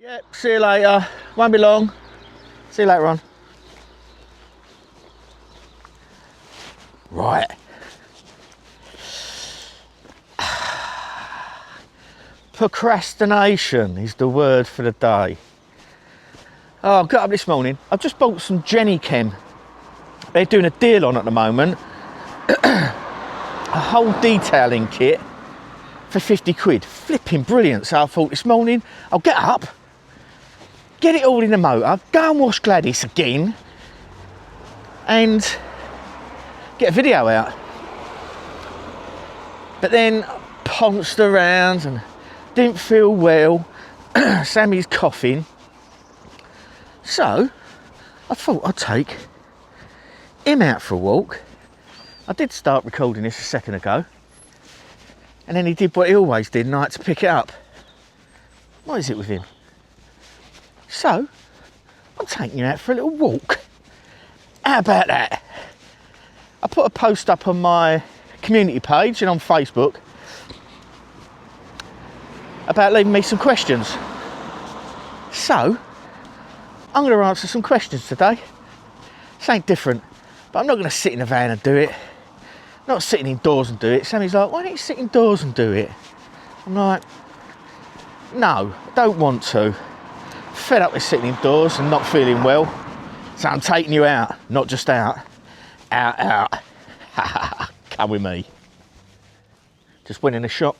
Yep, see you later. Won't be long. See you later on. Right. Procrastination is the word for the day. Oh, I got up this morning. I've just bought some Jenny Chem. They're doing a deal on at the moment. A whole detailing kit for 50 quid. Flipping brilliant. So I thought this morning, I'll get up, get it all in the motor, go and wash Gladys again, and get a video out. But then I pounced around and didn't feel well. Sammy's coughing. So I thought I'd take him out for a walk. I did start recording this a second ago, and then he did what he always did, and I had to pick it up. What is it with him? So I'm taking you out for a little walk. How about that? I put a post up on my community page and on Facebook about leaving me some questions. So I'm going to answer some questions today. This ain't different, but I'm not going to sit in a van and do it. Not sitting indoors and do it. Sammy's like, why don't you sit indoors and do it? I'm like, no, I don't want to. Fed up with sitting indoors and not feeling well. So I'm taking you out, not just out. Out. Come with me. Just went in a shop.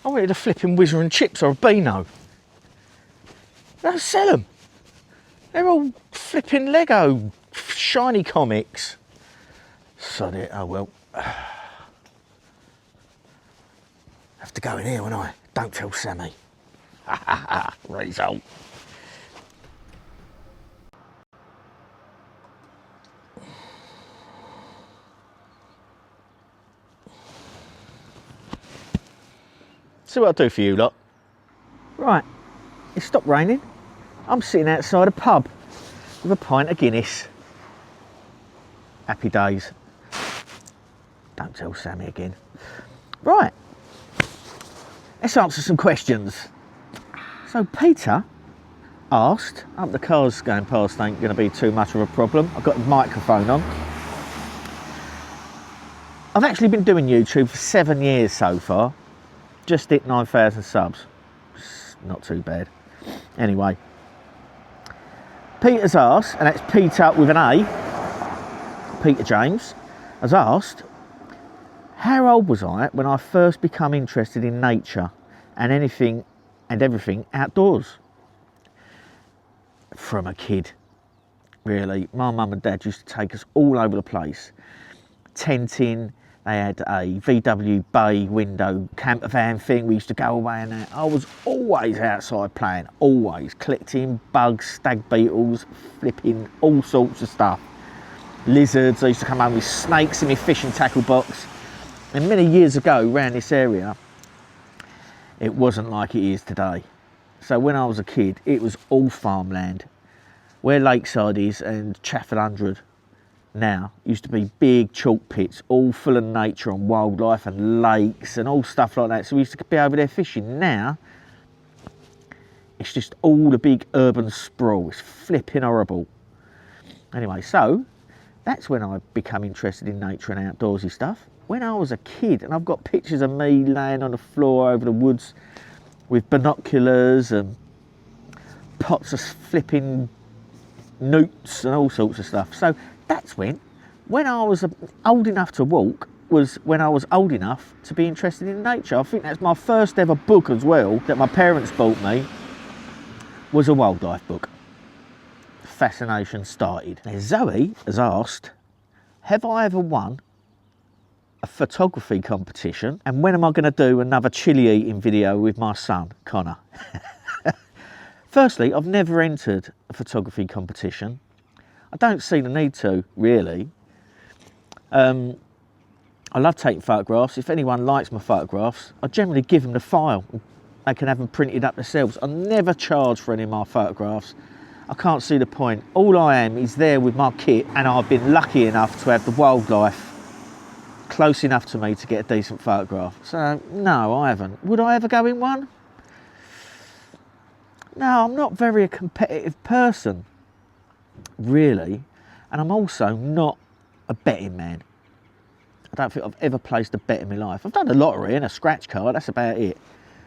I wanted a flipping whizzer and chips or a Beano. They don't sell them. They're all flipping Lego shiny comics. Sod it, oh well. Have to go in here, won't I? Don't tell Sammy. Result. See what I'll do for you lot. Right, it stopped raining. I'm sitting outside a pub with a pint of Guinness. Happy days. Don't tell Sammy again. Right, let's answer some questions. So Peter asked, I hope the cars going past ain't going to be too much of a problem. I've got the microphone on. I've actually been doing YouTube for 7 years so far. Just hit 9,000 subs. It's not too bad. Anyway, Peter's asked, and that's Peter with an A, Peter James, has asked, how old was I when I first become interested in nature and anything and everything outdoors? From a kid, really. My mum and dad used to take us all over the place. Tenting, they had a VW bay window camper van thing. We used to go away and that. I was always outside playing, always collecting bugs, stag beetles, flipping all sorts of stuff. Lizards. I used to come home with snakes in my fishing tackle box. And many years ago, around this area, it wasn't like it is today. So when I was a kid, it was all farmland. Where Lakeside is and Chafford 100 now used to be big chalk pits, all full of nature and wildlife and lakes and all stuff like that. So we used to be over there fishing. Now, it's just all the big urban sprawl. It's flipping horrible. Anyway, so that's when I become interested in nature and outdoorsy stuff. When I was a kid, and I've got pictures of me laying on the floor over the woods with binoculars and pots of flipping newts and all sorts of stuff. So that's when I was old enough to walk, was when I was old enough to be interested in nature. I think that's my first ever book as well that my parents bought me, was a wildlife book. Fascination started. Now Zoe has asked, have I ever won a photography competition, and when am I going to do another chili eating video with my son Connor? Firstly, I've never entered a photography competition. I don't see the need to, really. I love taking photographs. If anyone likes my photographs, I generally give them the file. They can have them printed up themselves. I never charge for any of my photographs. I can't see the point. All I am is there with my kit, and I've been lucky enough to have the wildlife close enough to me to get a decent photograph. So no, I haven't. Would I ever go in one? No, I'm not very a competitive person, really. And I'm also not a betting man. I don't think I've ever placed a bet in my life. I've done a lottery and a scratch card, that's about it.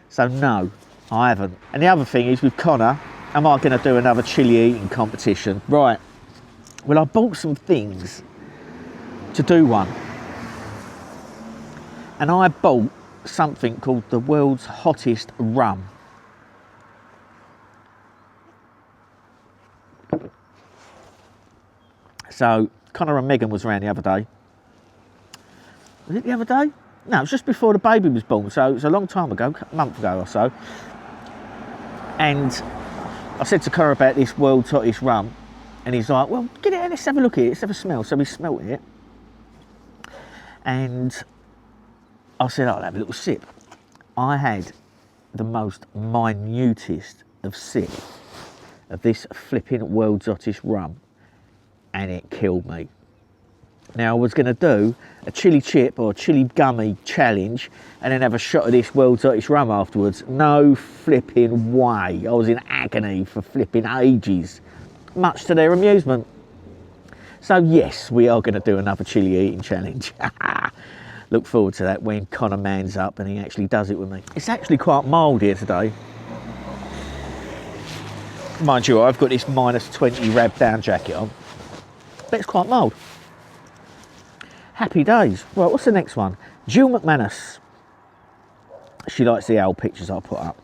So no, I haven't. And the other thing is with Connor, am I going to do another chili eating competition? Right, well I bought some things to do one. And I bought something called the world's hottest rum. So Connor and Megan was around the other day. Was it the other day? No, it was just before the baby was born, so it was a long time ago, a month ago or so. And I said to Connor about this world's hottest rum, and he's like, well, get it, let's have a look at it, let's have a smell. So we smelt it, and I said, I'll have a little sip. I had the most minutest of sips of this flipping world's hottest rum, and it killed me. Now I was going to do a chili chip or a chili gummy challenge and then have a shot of this world's hottest rum afterwards. No flipping way. I was in agony for flipping ages, much to their amusement. So yes, we are going to do another chili eating challenge. Look forward to that when Connor mans up and he actually does it with me. It's actually quite mild here today. Mind you, I've got this -20 rab down jacket on, but it's quite mild. Happy days. Right, what's the next one? Jill McManus. She likes the owl pictures I put up.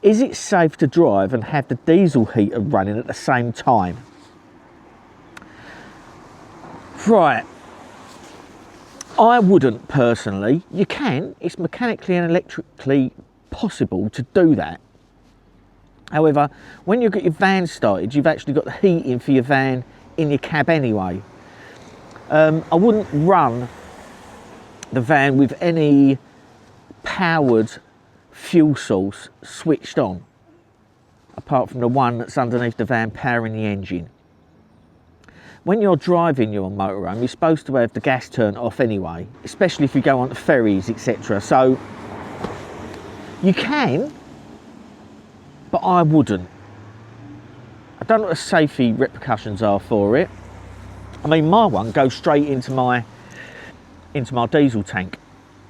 Is it safe to drive and have the diesel heater running at the same time? Right. I wouldn't personally. You can. It's mechanically and electrically possible to do that. However, when you've got your van started, you've actually got the heating for your van in your cab anyway. I wouldn't run the van with any powered fuel source switched on, apart from the one that's underneath the van powering the engine. When you're driving your motorhome, you're supposed to have the gas turned off anyway, especially if you go on the ferries, etc. So you can, but I wouldn't. I don't know what the safety repercussions are for it. I mean, my one goes straight into my diesel tank.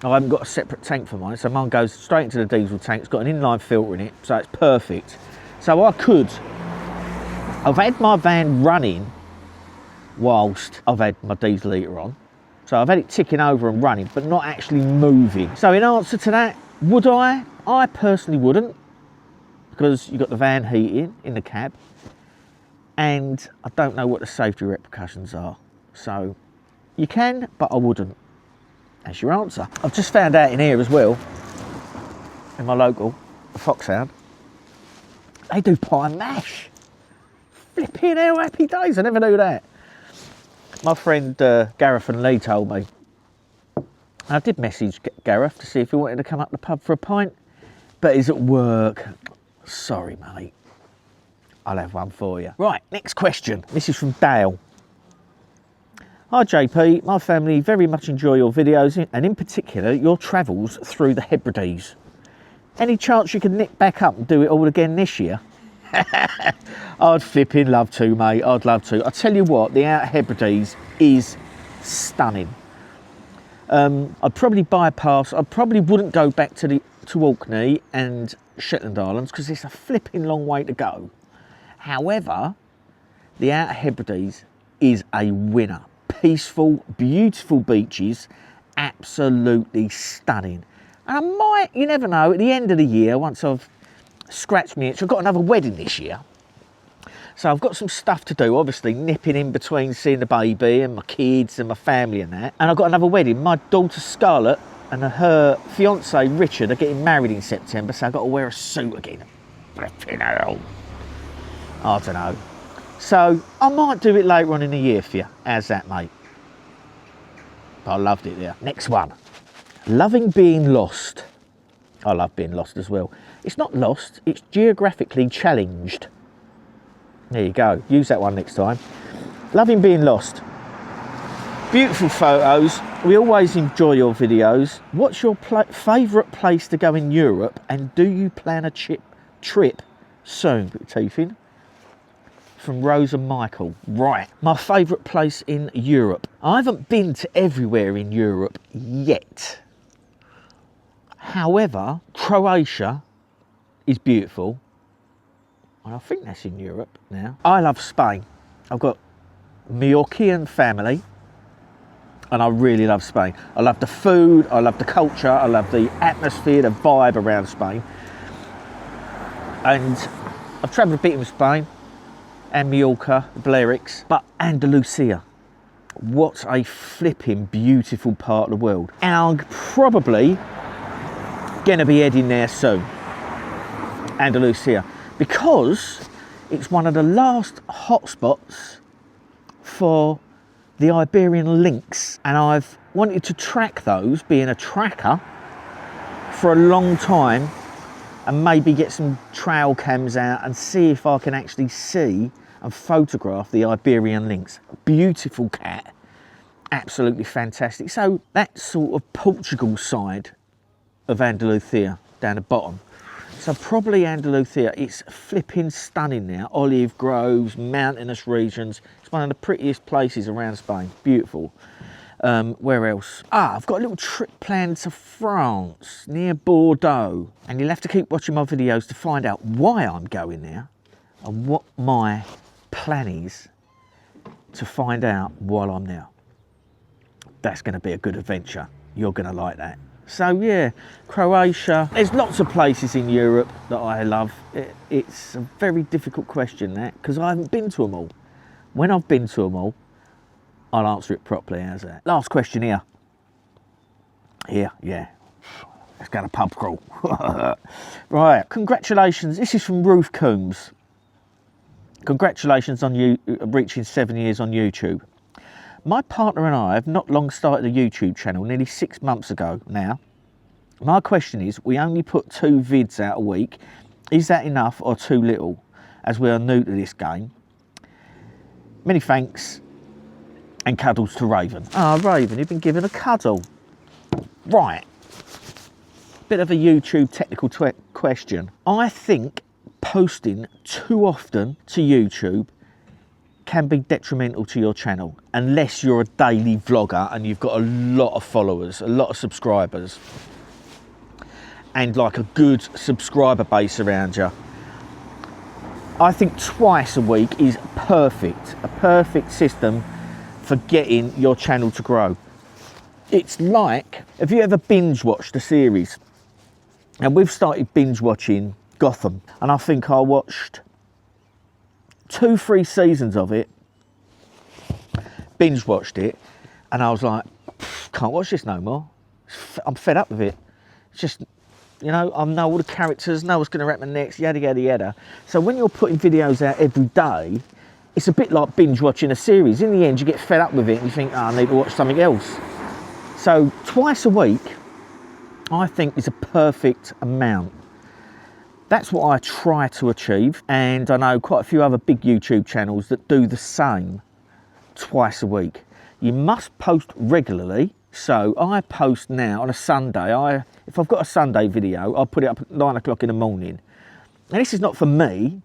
I haven't got a separate tank for mine, so mine goes straight into the diesel tank. It's got an inline filter in it, so it's perfect. So I've had my van running whilst I've had my diesel heater on. So I've had it ticking over and running, but not actually moving. So in answer to that, would I? I personally wouldn't, because you've got the van heating in the cab, and I don't know what the safety repercussions are. So you can, but I wouldn't. That's your answer. I've just found out in here as well, in my local, Foxhound, they do pie and mash. Flipping hell, happy days, I never knew that. My friend Gareth and Lee told me. I did message Gareth to see if he wanted to come up the pub for a pint, but he's at work. Sorry, mate. I'll have one for you. Right, next question. This is from Dale. Hi JP, my family very much enjoy your videos and in particular your travels through the Hebrides. Any chance you can nip back up and do it all again this year? I'd flipping love to, mate. I'd love to. I tell you what, the Outer Hebrides is stunning. I'd probably bypass. I probably wouldn't go back to Orkney and Shetland Islands because it's a flipping long way to go. However, the Outer Hebrides is a winner. Peaceful, beautiful beaches, absolutely stunning. And I might, you never know, at the end of the year, once I've scratched my itch, I've got another wedding this year. So I've got some stuff to do, obviously, nipping in between seeing the baby and my kids and my family and that. And I've got another wedding. My daughter Scarlett and her fiance Richard are getting married in September, so I've got to wear a suit again. Flipping hell. I don't know. So I might do it later on in the year for you. How's that, mate? But I loved it there. Next one. Loving being lost. I love being lost as well. It's not lost, it's geographically challenged. There you go. Use that one next time. Loving being lost. Beautiful photos. We always enjoy your videos. What's your favourite place to go in Europe, and do you plan a trip trip soon. Put your teeth in. From Rose and Michael. Right, my favourite place in Europe. I haven't been to everywhere in Europe yet. However, Croatia is beautiful. And I think that's in Europe now. I love Spain. I've got a Mallorcan family and I really love Spain. I love the food, I love the culture, I love the atmosphere, the vibe around Spain. And I've travelled a bit in Spain and Mallorca, the Balearics, but Andalusia. What a flipping beautiful part of the world. And I'm probably gonna be heading there soon, Andalusia, because it's one of the last hotspots for the Iberian lynx, and I've wanted to track those, being a tracker, for a long time, and maybe get some trail cams out and see if I can actually see and photograph the Iberian lynx. Beautiful cat, absolutely fantastic. So that's sort of Portugal side of Andalusia, down the bottom. So probably Andalusia. It's flipping stunning now. Olive groves, mountainous regions. It's one of the prettiest places around Spain. Beautiful. Where else? I've got a little trip planned to France, near Bordeaux. And you'll have to keep watching my videos to find out why I'm going there and what my plan is to find out while I'm there. That's going to be a good adventure. You're going to like that. So yeah, Croatia. There's lots of places in Europe that I love. It's a very difficult question, that, because I haven't been to them all. When I've been to them all, I'll answer it properly. How's that? Last question here. Here, yeah. Let's go to pub crawl. Right, congratulations. This is from Ruth Coombs. Congratulations on you reaching 7 years on YouTube. My partner and I have not long started a YouTube channel, nearly 6 months ago now. My question is, we only put 2 vids out a week. Is that enough or too little, as we are new to this game? Many thanks, and cuddles to Raven. Raven, you've been given a cuddle. Right, bit of a YouTube technical question. I think posting too often to YouTube can be detrimental to your channel, unless you're a daily vlogger and you've got a lot of followers, a lot of subscribers, and like a good subscriber base around you. I think twice a week is perfect, a perfect system for getting your channel to grow. It's like, have you ever binge watched a series? And we've started binge watching Gotham, and I think I watched 2-3 seasons of it, binge watched it, and I was like, can't watch this no more. I'm fed up with it. It's just, you know, I know all the characters, know what's going to happen next, yada yada yada. So when you're putting videos out every day, it's a bit like binge watching a series. In the end, you get fed up with it and you think, I need to watch something else. So twice a week, I think, is a perfect amount. That's what I try to achieve, and I know quite a few other big YouTube channels that do the same, twice a week. You must post regularly, so I post now on a Sunday. If I've got a Sunday video, I'll put it up at 9 o'clock in the morning. And this is not for me,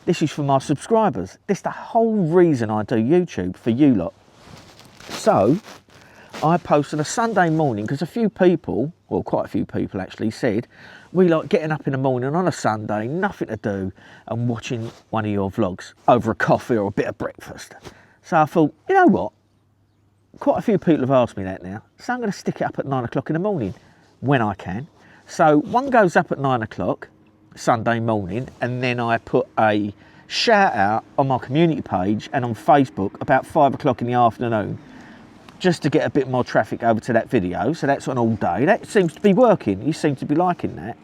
this is for my subscribers. This is the whole reason I do YouTube, for you lot. So I post on a Sunday morning because a few people, well, quite a few people actually, said, we like getting up in the morning on a Sunday, nothing to do, and watching one of your vlogs over a coffee or a bit of breakfast. So I thought, you know what? Quite a few people have asked me that now. So I'm going to stick it up at 9 o'clock in the morning when I can. So one goes up at 9 o'clock Sunday morning, and then I put a shout out on my community page and on Facebook about 5 o'clock in the afternoon, just to get a bit more traffic over to that video. So that's on all day. That seems to be working. You seem to be liking that.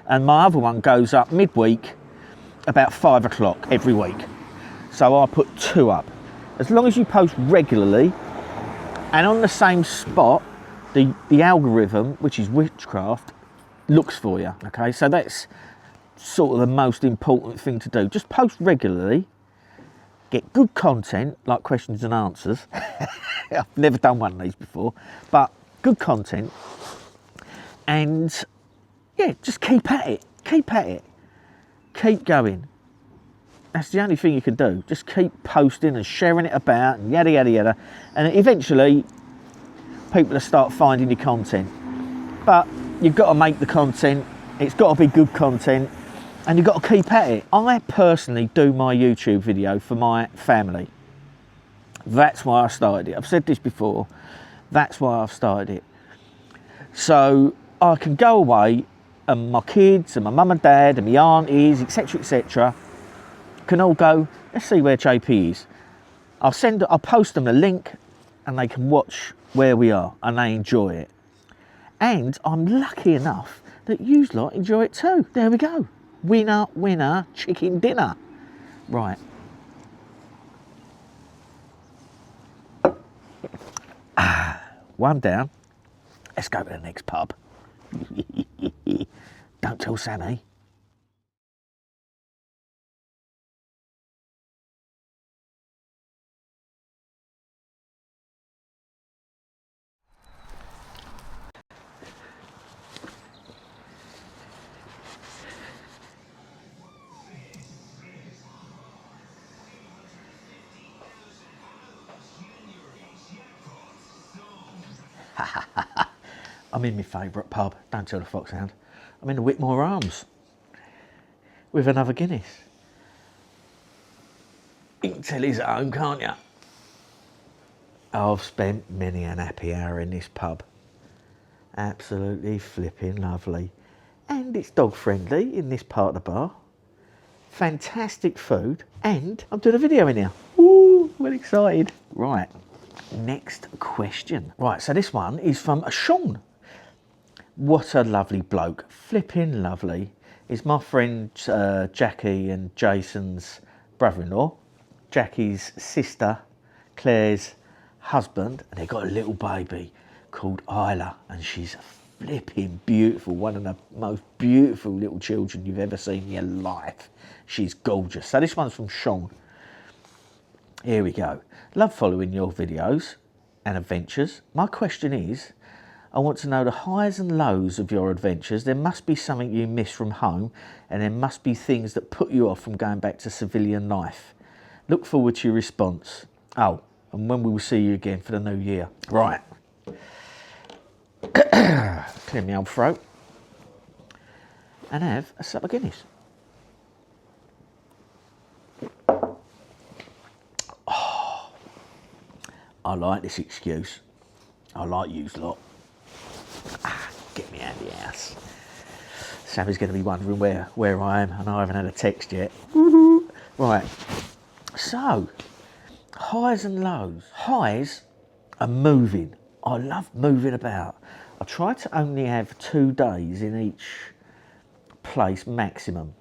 And my other one goes up midweek about 5 o'clock every week. So I put 2 up. As long as you post regularly and on the same spot, the algorithm, which is witchcraft, looks for you. Okay, so that's sort of the most important thing to do. Just post regularly, get good content like questions and answers. I've never done one of these before, but good content, and yeah, just keep at it. Keep at it. keep going. That's the only thing you can do. Just keep posting and sharing it about and yada, yada, yada. And eventually, people will start finding your content. But you've got to make the content. It's got to be good content. And you've got to keep at it. I personally do my YouTube video for my family. That's why I started it. I've said this before. That's why I've started it. So I can go away and my kids and my mum and dad and my aunties, etc., can all go, let's see where JP is. I'll post them a link and they can watch where we are and they enjoy it. And I'm lucky enough that you lot enjoy it too. There we go. Winner, winner, chicken dinner. Right. One down. Let's go to the next pub. Don't tell Sammy. I'm in my favourite pub, don't tell the Foxhound. I'm in the Whitmore Arms with another Guinness. You can tell he's at home, can't you? I've spent many an happy hour in this pub. Absolutely flipping lovely. And it's dog friendly in this part of the bar. Fantastic food. And I'm doing a video in here. Ooh, well excited. Right, next question. Right, so this one is from Sean. What a lovely bloke, flipping lovely. Is my friend Jackie and Jason's brother-in-law, Jackie's sister, Claire's husband, and they've got a little baby called Isla, and she's flipping beautiful, one of the most beautiful little children you've ever seen in your life. She's gorgeous. So this one's from Sean. Here we go. Love following your videos and adventures. My question is, I want to know the highs and lows of your adventures. There must be something you miss from home, and there must be things that put you off from going back to civilian life. Look forward to your response. Oh, and when we will see you again for the new year. Right. Clear my old throat. And have a sup of Guinness. Oh, I like this excuse. I like yous lot. Get me out of the house. Sammy's going to be wondering where I am, and I haven't had a text yet. Right, so highs and lows. Highs are moving. I love moving about. I try to only have 2 days in each place maximum.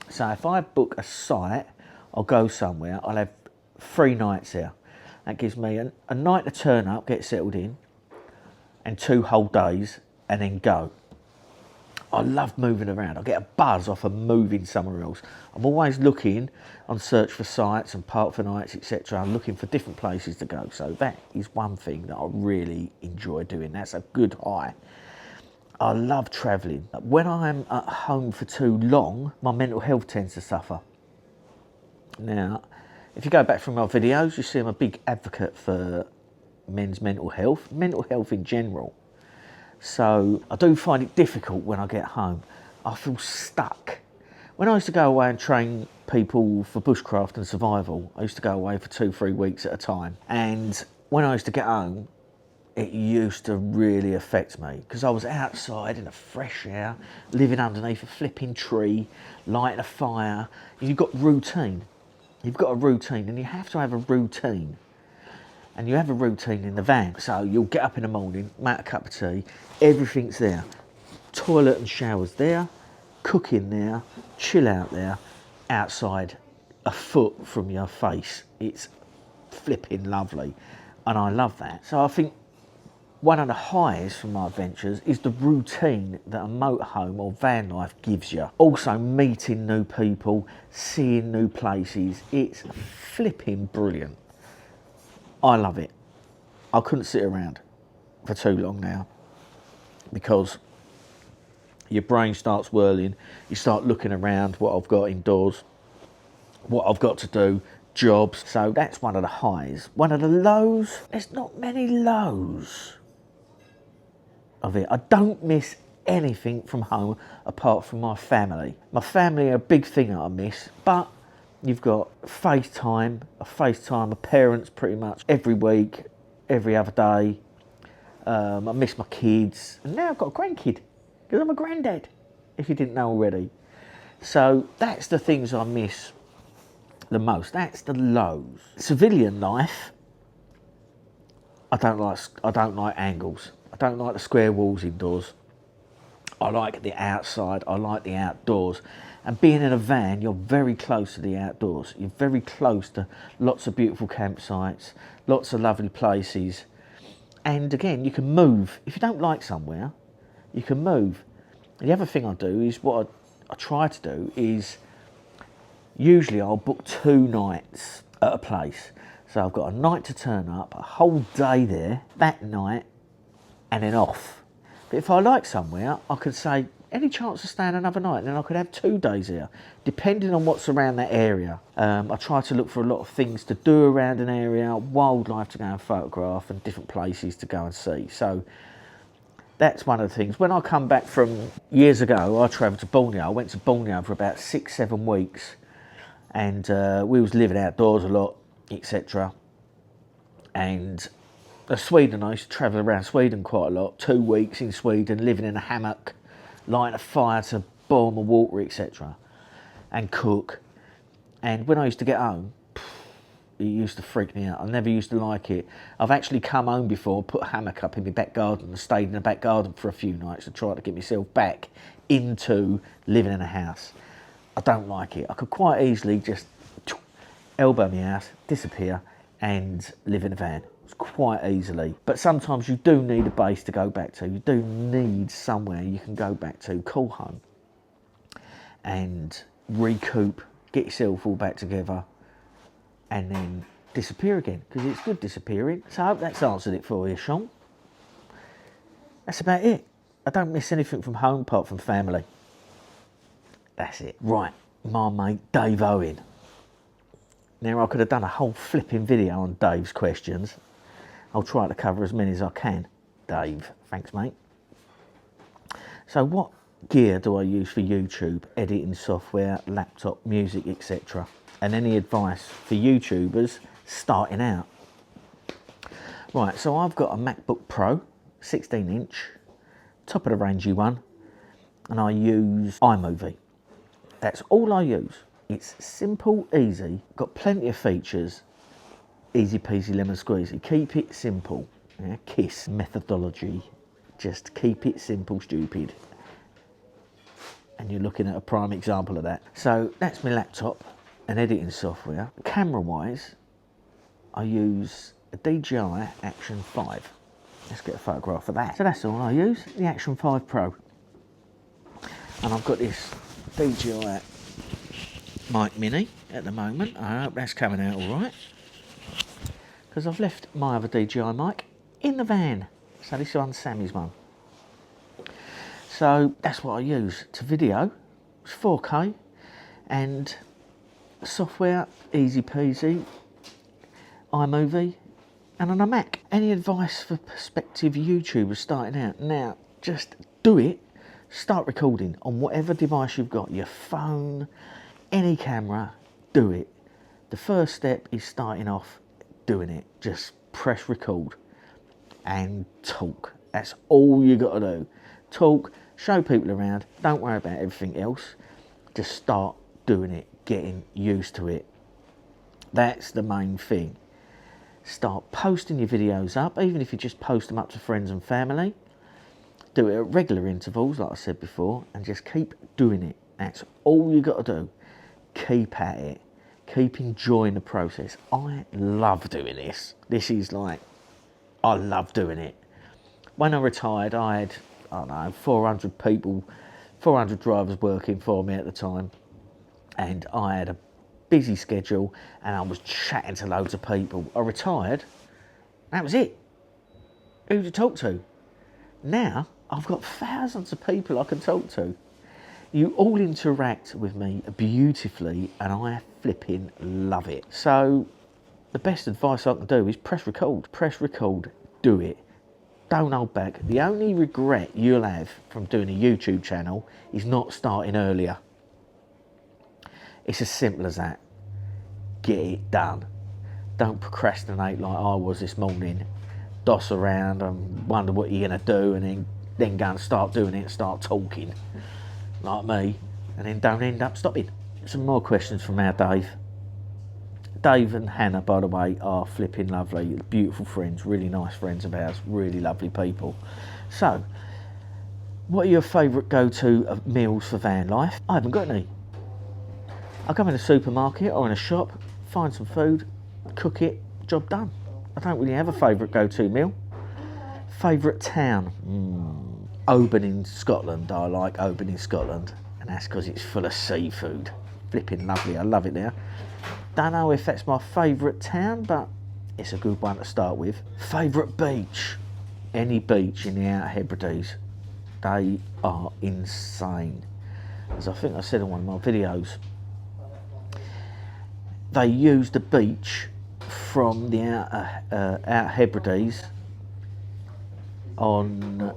So if I book a site, I'll go somewhere, I'll have 3 nights there. That gives me a night to turn up, get settled in, and 2 whole days, and then go. I love moving around. I get a buzz off of moving somewhere else. I'm always looking on search for sites and park for nights, etc. I'm looking for different places to go. So that is one thing that I really enjoy doing. That's a good high. I love travelling. When I'm at home for too long, my mental health tends to suffer. Now, if you go back through my videos, you see I'm a big advocate for men's mental health in general. So I do find it difficult when I get home. I feel stuck. When I used to go away and train people for bushcraft and survival, I used to go away for 2-3 weeks at a time. And when I used to get home, it used to really affect me because I was outside in the fresh air, living underneath a flipping tree, lighting a fire. You've got routine. You've got a routine, and you have to have a routine. And you have a routine in the van. So you'll get up in the morning, make a cup of tea, everything's there. Toilet and showers there, cooking there, chill out there, outside, a foot from your face. It's flipping lovely. And I love that. So I think one of the highs from my adventures is the routine that a motorhome or van life gives you. Also meeting new people, seeing new places. It's flipping brilliant. I love it. I couldn't sit around for too long now because your brain starts whirling. You start looking around what I've got indoors, what I've got to do, jobs. So that's one of the highs. One of the lows, there's not many lows of it. I don't miss anything from home apart from my family. My family are a big thing that I miss, but you've got FaceTime. I FaceTime my parents pretty much every week, every other day. I miss my kids, and now I've got a grandkid because I'm a granddad, if you didn't know already. So that's the things I miss the most. That's the lows. Civilian life, I don't like angles. I don't like the square walls indoors. I like the outside. I like the outdoors. And being in a van, you're very close to the outdoors. You're very close to lots of beautiful campsites, lots of lovely places. And again, you can move. If you don't like somewhere, you can move. The other thing I do is, what I try to do is, usually I'll book 2 nights at a place. So I've got a night to turn up, a whole day there, that night, and then off. But if I like somewhere, I could say, any chance of staying another night? And then I could have 2 days here, depending on what's around that area. I try to look for a lot of things to do around an area, wildlife to go and photograph, and different places to go and see. So that's one of the things. When I come back from years ago, I travelled to Borneo. I went to Borneo for about 6-7 weeks, and we was living outdoors a lot, etc. And Sweden, I used to travel around Sweden quite a lot. 2 weeks in Sweden, living in a hammock, lighting a fire to boil my water, etc. and cook. And when I used to get home, it used to freak me out. I never used to like it. I've actually come home before, put a hammock up in my back garden and stayed in the back garden for a few nights to try to get myself back into living in a house. I don't like it. I could quite easily just elbow my house, disappear, and live in a van. Quite easily. But sometimes you do need a base to go back to. You do need somewhere you can go back to, call home, and recoup, get yourself all back together, and then disappear again, because it's good disappearing. So I hope that's answered it for you, Sean. That's about it. I don't miss anything from home apart from family. That's it. Right, my mate Dave Owen. Now, I could have done a whole flipping video on Dave's questions. I'll try to cover as many as I can. Dave, thanks mate. So what gear do I use for YouTube, editing software, laptop, music, etc.? And any advice for YouTubers starting out? Right, so I've got a MacBook Pro, 16-inch, top of the range one, and I use iMovie. That's all I use. It's simple, easy, got plenty of features. Easy peasy lemon squeezy. Keep it simple. Yeah? KISS methodology. Just keep it simple, stupid. And you're looking at a prime example of that. So that's my laptop and editing software. Camera wise, I use a DJI Action 5. Let's get a photograph of that. So that's all I use, the Action 5 Pro. And I've got this DJI mic mini at the moment. I hope that's coming out all right, because I've left my other DJI mic in the van. So this one's Sammy's one. So that's what I use to video. It's 4K, and software, easy peasy, iMovie, and on a Mac. Any advice for prospective YouTubers starting out? Now, just do it. Start recording on whatever device you've got, your phone, any camera, do it. The first step is starting off doing it. Just press record and talk. That's all you got to do. Talk, show people around, don't worry about everything else. Just start doing it, getting used to it. That's the main thing. Start posting your videos up, even if you just post them up to friends and family. Do it at regular intervals, like I said before, and just keep doing it. That's all you got to do. Keep at it. Keep enjoying the process. I love doing this. This is like, I love doing it. When I retired, I had, I don't know, 400 people, 400 drivers working for me at the time. And I had a busy schedule, and I was chatting to loads of people. I retired, that was it. Who to talk to? Now, I've got thousands of people I can talk to. You all interact with me beautifully and I flipping love it. So the best advice I can do is press record, do it. Don't hold back. The only regret you'll have from doing a YouTube channel is not starting earlier. It's as simple as that. Get it done. Don't procrastinate like I was this morning. Doss around and wonder what you're going to do and then go and start doing it and start talking like me and then don't end up stopping. Some more questions from our Dave. Dave and Hannah, by the way, are flipping lovely, beautiful friends, really nice friends of ours, really lovely people. So, what are your favourite go-to meals for van life? I haven't got any. I go in a supermarket or in a shop, find some food, cook it, job done. I don't really have a favourite go-to meal. Favourite town? Oban in Scotland. I like Oban in Scotland, and that's because it's full of seafood. Flipping lovely, I love it there. Don't know if that's my favourite town, but it's a good one to start with. Favourite beach? Any beach in the Outer Hebrides. They are insane. As I think I said in one of my videos, they use the beach from the Outer Hebrides on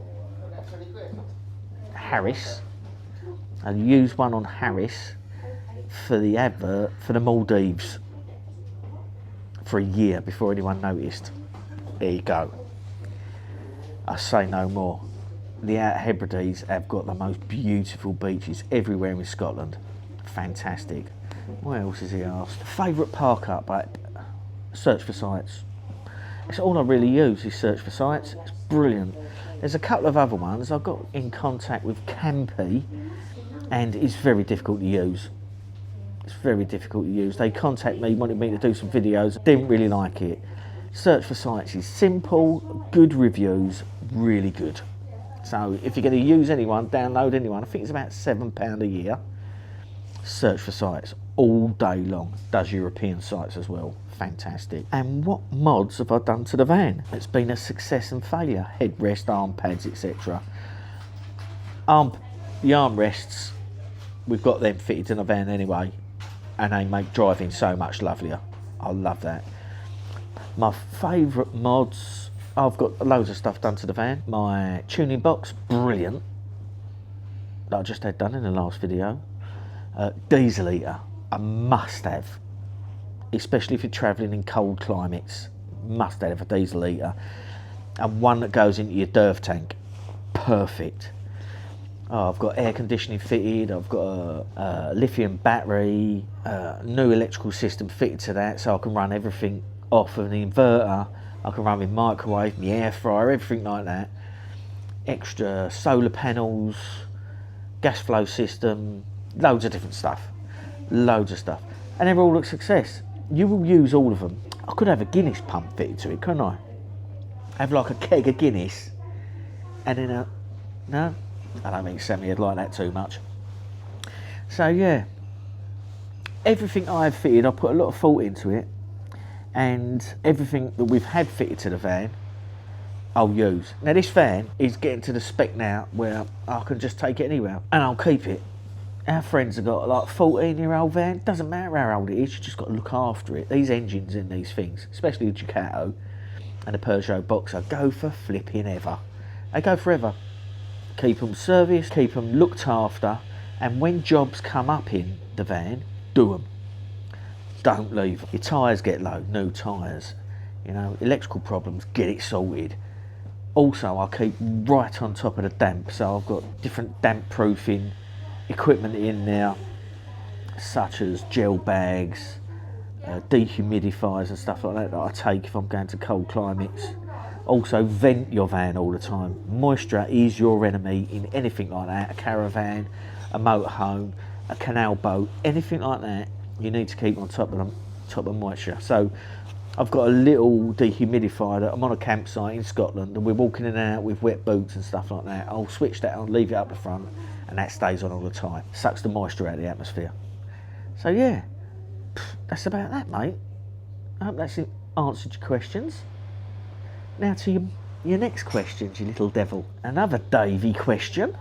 Harris, and use one on Harris for the advert for the Maldives for a year before anyone noticed. There you go. I say no more. The Outer Hebrides have got the most beautiful beaches everywhere in Scotland. Fantastic. What else is he asked? Favourite park up? Search for sites. It's all I really use is search for sites. It's brilliant. There's a couple of other ones. I got in contact with Campy and it's very difficult to use. It's very difficult to use. They contacted me, wanted me to do some videos. Didn't really like it. Search for sites is simple, good reviews, really good. So if you're going to use anyone, download anyone, I think it's about £7 a year. Search for sites all day long. Does European sites as well. Fantastic. And what mods have I done to the van? It's been a success and failure. Headrest, arm pads, etc. The armrests, we've got them fitted in the van anyway, and they make driving so much lovelier. I love that. My favourite mods, I've got loads of stuff done to the van. My tuning box, brilliant, that I just had done in the last video. Diesel eater, a must have, especially if you're travelling in cold climates. Must have a diesel eater, and one that goes into your DERF tank. Perfect. Oh, I've got air conditioning fitted, I've got a lithium battery, new electrical system fitted to that, so I can run everything off of an inverter. I can run my microwave, my air fryer, everything like that. Extra solar panels, gas flow system, loads of different stuff. Loads of stuff. And they're all a success. You will use all of them. I could have a Guinness pump fitted to it, couldn't I? Have like a keg of Guinness and then no? I don't think Sammy would like that too much. So yeah, everything I've fitted, I put a lot of thought into it, and everything that we've had fitted to the van, I'll use. Now this van is getting to the spec now where I can just take it anywhere, and I'll keep it. Our friends have got like a 14-year-old van. Doesn't matter how old it is, you just got to look after it. These engines in these things, especially the Ducato and the Peugeot Boxer, go for flipping ever. They go forever. Keep them serviced, keep them looked after, and when jobs come up in the van, do them. Don't leave. Your tyres get low, new tyres. You know, electrical problems, get it sorted. Also, I keep right on top of the damp, so I've got different damp proofing equipment in there, such as gel bags, dehumidifiers and stuff like that I take if I'm going to cold climates. Also, vent your van all the time. Moisture is your enemy in anything like that. A caravan, a motorhome, a canal boat, anything like that, you need to keep on top of moisture. So I've got a little dehumidifier that I'm on a campsite in Scotland and we're walking in and out with wet boots and stuff like that. I'll switch that on, leave it up the front, and that stays on all the time. Sucks the moisture out of the atmosphere. So yeah, that's about that, mate. I hope that's answered your questions. Now to your next question, you little devil. Another Davey question.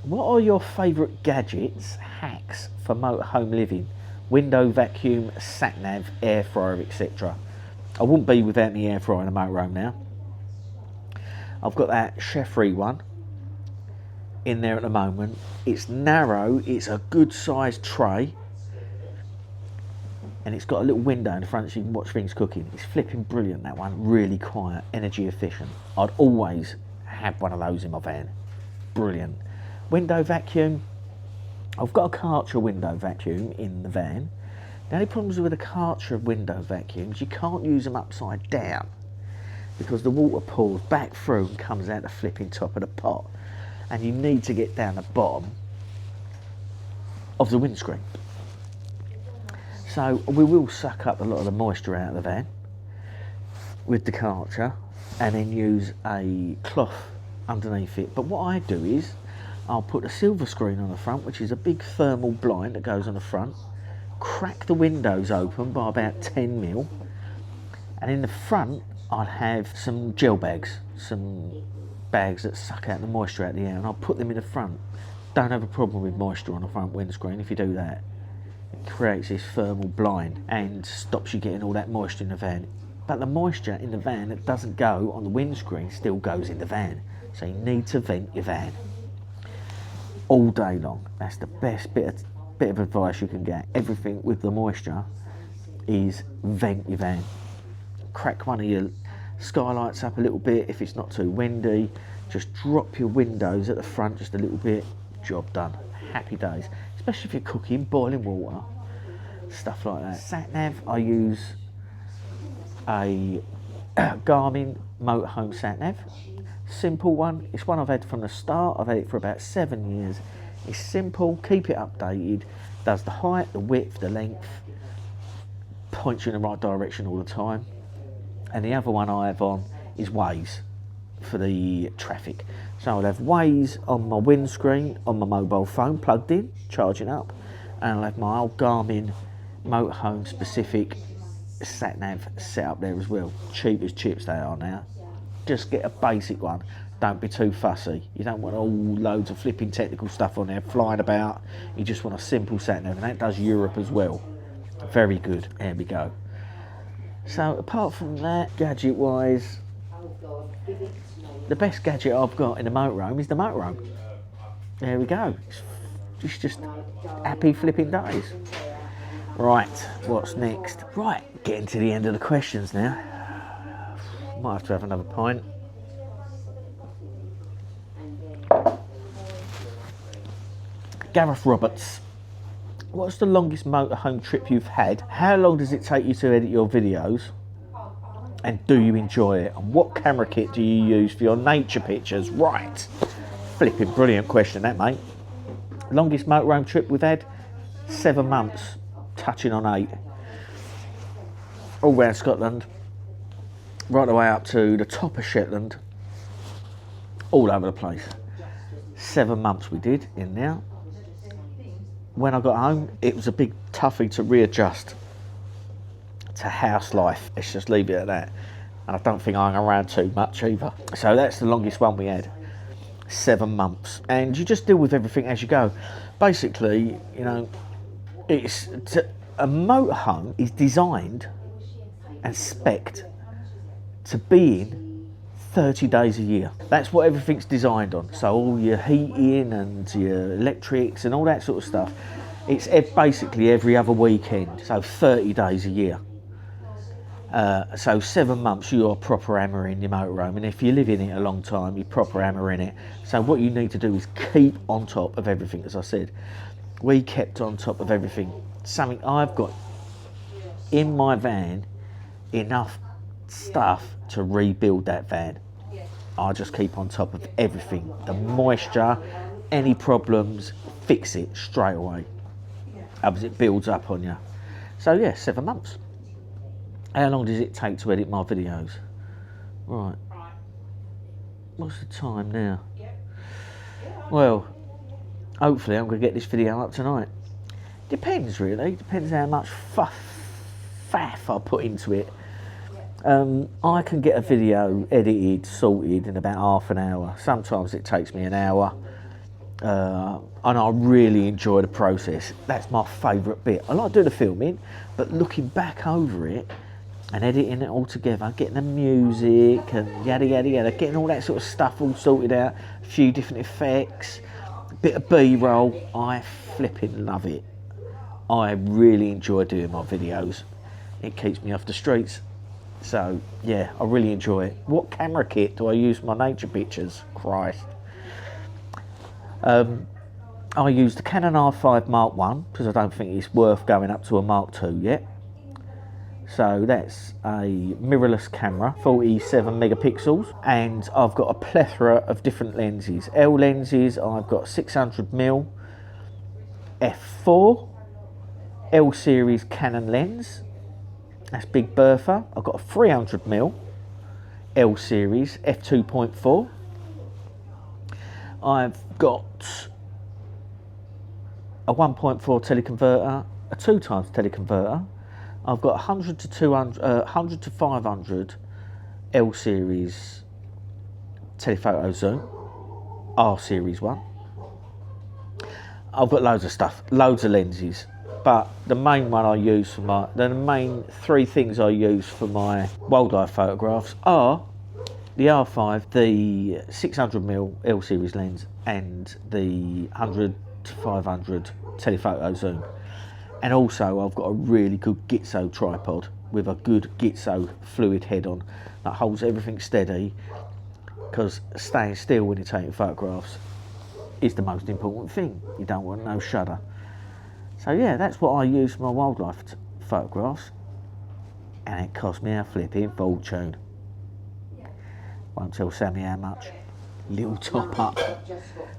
What are your favourite gadgets, hacks for motorhome living? Window vacuum, sat nav, air fryer, etc. I wouldn't be without my air fryer in a motorhome now. I've got that chef-free one in there at the moment. It's narrow, it's a good sized tray, and it's got a little window in the front so you can watch things cooking. It's flipping brilliant, that one. Really quiet, energy efficient. I'd always have one of those in my van. Brilliant. Window vacuum. I've got a Karcher window vacuum in the van. The only problems with a Karcher window vacuum is you can't use them upside down because the water pours back through and comes out the flipping top of the pot, and you need to get down the bottom of the windscreen. So we will suck up a lot of the moisture out of the van with the Karcher and then use a cloth underneath it. But what I do is I'll put a silver screen on the front, which is a big thermal blind that goes on the front, crack the windows open by about 10 mil, and in the front I'd have some gel bags, some bags that suck out the moisture out of the air, and I'll put them in the front. Don't have a problem with moisture on the front windscreen if you do that. It creates this thermal blind and stops you getting all that moisture in the van. But the moisture in the van that doesn't go on the windscreen still goes in the van. So you need to vent your van all day long. That's the best bit of advice you can get. Everything with the moisture is vent your van. Crack one of your skylights up a little bit if it's not too windy. Just drop your windows at the front just a little bit. Job done. Happy days. Especially if you're cooking, boiling water, stuff like that. Sat nav, I use a Garmin Motorhome sat nav. Simple one. It's one I've had from the start. I've had it for about 7 years. It's simple, keep it updated, does the height, the width, the length, points you in the right direction all the time. And the other one I have on is Waze for the traffic. So I'll have Waze on my windscreen, on my mobile phone, plugged in, charging up, and I'll have my old Garmin Motorhome specific sat nav set up there as well. Cheap as chips they are now. Just get a basic one. Don't be too fussy. You don't want all loads of flipping technical stuff on there flying about. You just want a simple sat nav, and that does Europe as well. Very good. There we go. So apart from that, gadget wise, the best gadget I've got in the motorhome is the motorhome. There we go. It's just happy flipping days. Right, what's next? Right, getting to the end of the questions now. Might have to have another pint. Gareth Roberts. What's the longest motorhome trip you've had? How long does it take you to edit your videos? And do you enjoy it? And what camera kit do you use for your nature pictures? Right. Flipping brilliant question that, mate. Longest motorhome trip we've had? 7 months, touching on 8. All round Scotland, right the way up to the top of Shetland, all over the place. 7 months we did in there. When I got home, it was a big toughie to readjust to house life. Let's just leave it at that. And I don't think I hung around too much either. So that's the longest one we had. 7 months. And you just deal with everything as you go. Basically, you know, a motorhome is designed and spec'd to be in 30 days a year. That's what everything's designed on. So all your heating and your electrics and all that sort of stuff, it's basically every other weekend. So 30 days a year. So 7 months you're proper hammering your motorhome, and if you live in it a long time, you're proper hammering it. So what you need to do is keep on top of everything. As I said, we kept on top of everything. Something I've got in my van, enough stuff to rebuild that van. I just keep on top of everything. The moisture, any problems, fix it straight away. Otherwise it builds up on you. So yeah, 7 months. How long does it take to edit my videos? Right. What's the time now? Well, hopefully I'm going to get this video up tonight. Depends really. Depends how much faff I put into it. I can get a video edited, sorted in about half an hour. Sometimes it takes me an hour. And I really enjoy the process. That's my favourite bit. I like doing the filming, but looking back over it and editing it all together, getting the music and yada yada yada, getting all that sort of stuff all sorted out, a few different effects, a bit of B-roll, I flipping love it. I really enjoy doing my videos. It keeps me off the streets. So yeah, I really enjoy it. What camera kit do I use for my nature pictures? Christ. I use the Canon R5 Mark 1 because I don't think it's worth going up to a Mark 2 yet. So that's a mirrorless camera, 47 megapixels, and I've got a plethora of different lenses. L lenses, I've got 600mm f4 L series Canon lens. That's Big Bertha. I've got a 300mm L series f2.4. I've got a 1.4 teleconverter, a 2x teleconverter. I've got 100 to 200, 100 to 500 L series telephoto zoom, R series one. I've got loads of stuff, loads of lenses, but the main one I use for the main three things I use for my wildlife photographs are the R5, the 600mm L series lens, and the 100 to 500 telephoto zoom. And also I've got a really good Gitzo tripod with a good Gitzo fluid head on that holds everything steady, because staying still when you're taking photographs is the most important thing. You don't want no shudder. So yeah, that's what I use for my wildlife photographs, and it cost me a flipping fortune. Won't tell Sammy how much. Little top up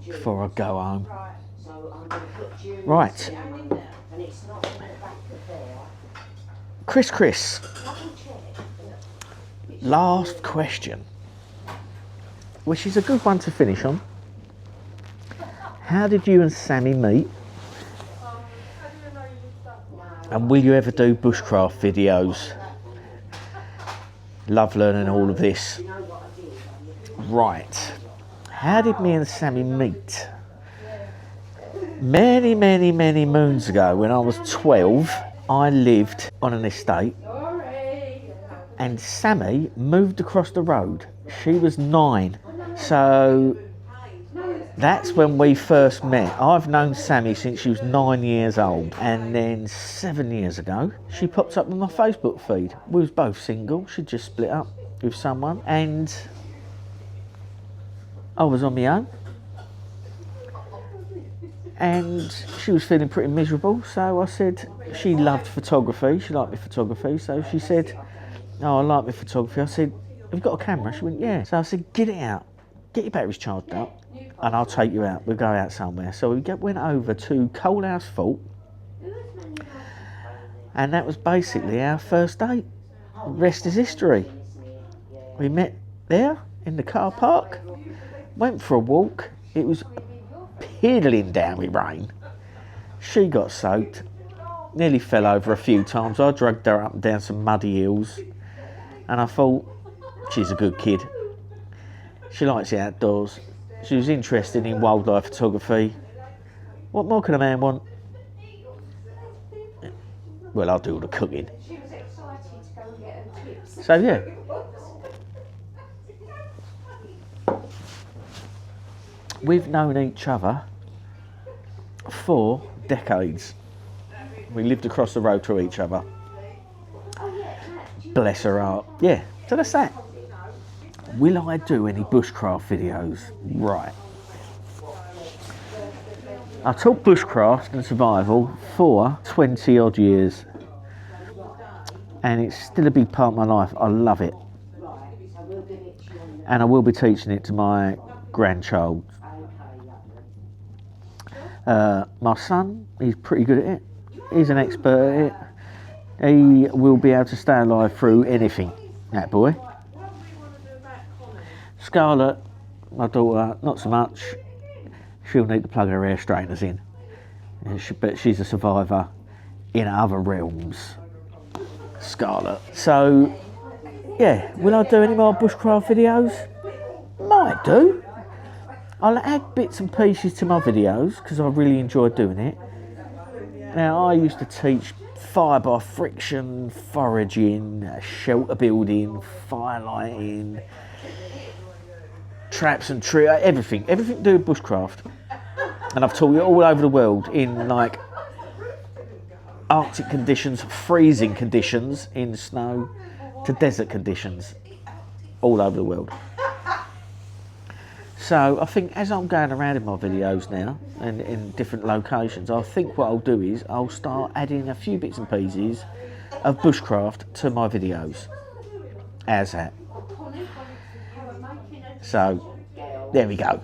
before I go home. Right. Chris. Last question, which is a good one to finish on. How did you and Sammy meet? And will you ever do bushcraft videos? Love learning all of this. Right. How did me and Sammy meet? Many moons ago, when I was 12, I lived on an estate, and Sammy moved across the road. She was 9, so that's when we first met. I've known Sammy since she was 9 years old, and then 7 years ago, she popped up on my Facebook feed. We was both single. She'd just split up with someone, and I was on my own. And she was feeling pretty miserable, so I said, she loved photography, she liked my photography, so she said, oh, I like my photography. I said, have you got a camera? She went, yeah. So I said, get it out, get your batteries charged up, and I'll take you out, we'll go out somewhere. So we went over to Coalhouse Fort, and that was basically our first date. The rest is history. We met there in the car park, went for a walk. It was piddling down with rain. She got soaked, nearly fell over a few times. I dragged her up and down some muddy hills, and I thought, she's a good kid. She likes the outdoors. She was interested in wildlife photography. What more can a man want? Well, I'll do all the cooking. So yeah. We've known each other for decades. We lived across the road to each other. Bless her heart. Yeah, so that's that. Will I do any bushcraft videos? Right. I taught bushcraft and survival for 20 odd years, and it's still a big part of my life. I love it. And I will be teaching it to my grandchild. My son, he's pretty good at it. He's an expert at it. He will be able to stay alive through anything, that boy. Scarlett, my daughter, not so much. She'll need to plug her hair straighteners in. But she's a survivor in other realms. Scarlett. So, yeah, will I do any more bushcraft videos? Might do. I'll add bits and pieces to my videos because I really enjoy doing it. Now, I used to teach fire by friction, foraging, shelter building, firelighting, traps and tree, everything to do with bushcraft. And I've taught it all over the world in like Arctic conditions, freezing conditions in snow, to desert conditions, all over the world. So I think as I'm going around in my videos now and in different locations, I think what I'll do is I'll start adding a few bits and pieces of bushcraft to my videos. How's that? So there we go.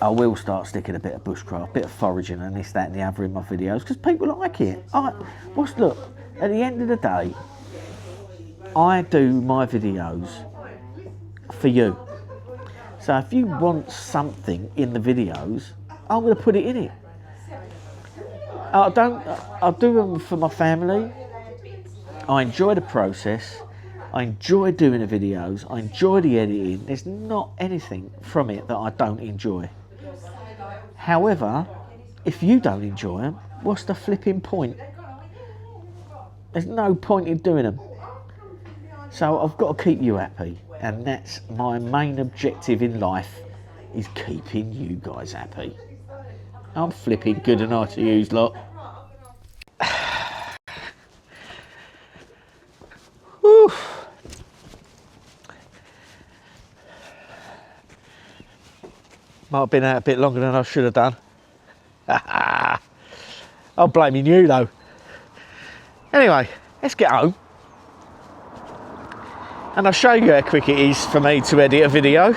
I will start sticking a bit of bushcraft, bit of foraging and this, that and the other in my videos because people like it. Look, at the end of the day, I do my videos for you. So if you want something in the videos, I'm going to put it in it. I'll do them for my family. I enjoy the process. I enjoy doing the videos. I enjoy the editing. There's not anything from it that I don't enjoy. However, if you don't enjoy them, what's the flipping point? There's no point in doing them. So I've got to keep you happy. And that's my main objective in life, is keeping you guys happy. I'm flipping good and I to use, lot. Whew. Might have been out a bit longer than I should have done. I'm blaming you though. Anyway, let's get home. And I'll show you how quick it is for me to edit a video.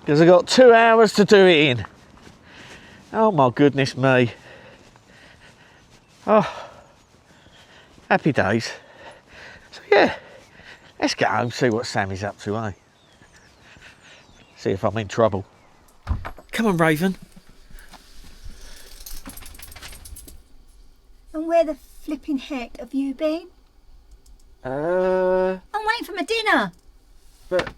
Because I've got 2 hours to do it in. Oh my goodness me. Oh, happy days. So yeah, let's get home, see what Sammy's up to, eh? See if I'm in trouble. Come on, Raven. And where the flipping heck have you been? I'm waiting for my dinner. But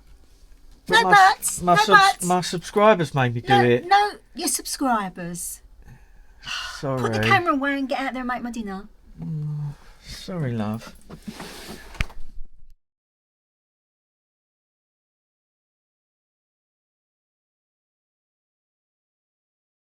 no buts. No buts. My subscribers made me do it. No, your subscribers. Sorry. Put the camera away and get out there and make my dinner. Sorry, love.